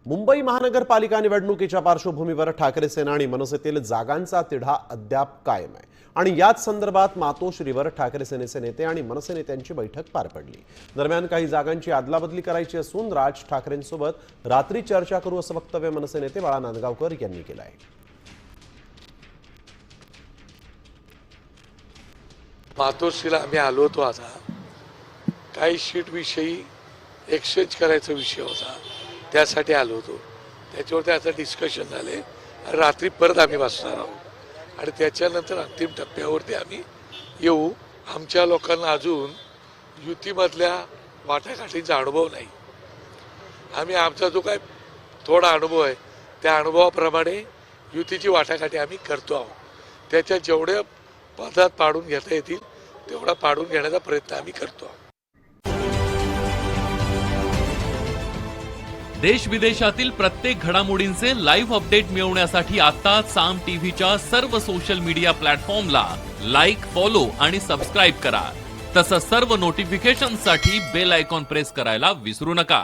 मुंबई महानगरपालिका निवडणुकीच्या पार्श्वभूमीवर ठाकरे सेना आणि मनसेतील जागांचा तिढा अद्याप कायम आहे आणि याच संदर्भात मातोश्रीवर ठाकरे सेनेचे नेते आणि मनसे नेत्यांची बैठक पार पडली। दरम्यान काही जागांची अदलाबदली करायची असून राज ठाकरेंसोबत रात्री चर्चा करू असं वक्तव्य मनसे नेते बाळा नांदगावकर यांनी केलं आहे। मातोश्रीला आम्ही आलो होतो, आता काही शीट विषयी एक्सचेंज करायचा विषय होता, त्यासाठी आलो होतो। त्याच्यावरती आता डिस्कशन झाले, रात्री परत आम्ही बसणार आहोत आणि त्याच्यानंतर अंतिम टप्प्यावरती आम्ही येऊ। आमच्या लोकांना अजून युतीमधल्या वाटाघाटींचा अनुभव नाही। आम्ही आमचा जो काय थोडा अनुभव आहे त्या अनुभवाप्रमाणे युतीची वाटाघाटी आम्ही करतो आहोत। त्याच्या जेवढ्या पदात पाडून घेता येतील तेवढा पाडून घेण्याचा प्रयत्न आम्ही करतो आहोत। देश विदेशातील प्रत्येक घडामोडींचे लाईव्ह अपडेट मिळवण्यासाठी आता साम टीव्हीच्या सर्व सोशल मीडिया प्लॅटफॉर्मला लाईक, फॉलो आणि सबस्क्राईब करा। तसंच सर्व नोटिफिकेशनसाठी बेल आयकॉन प्रेस करायला विसरू नका।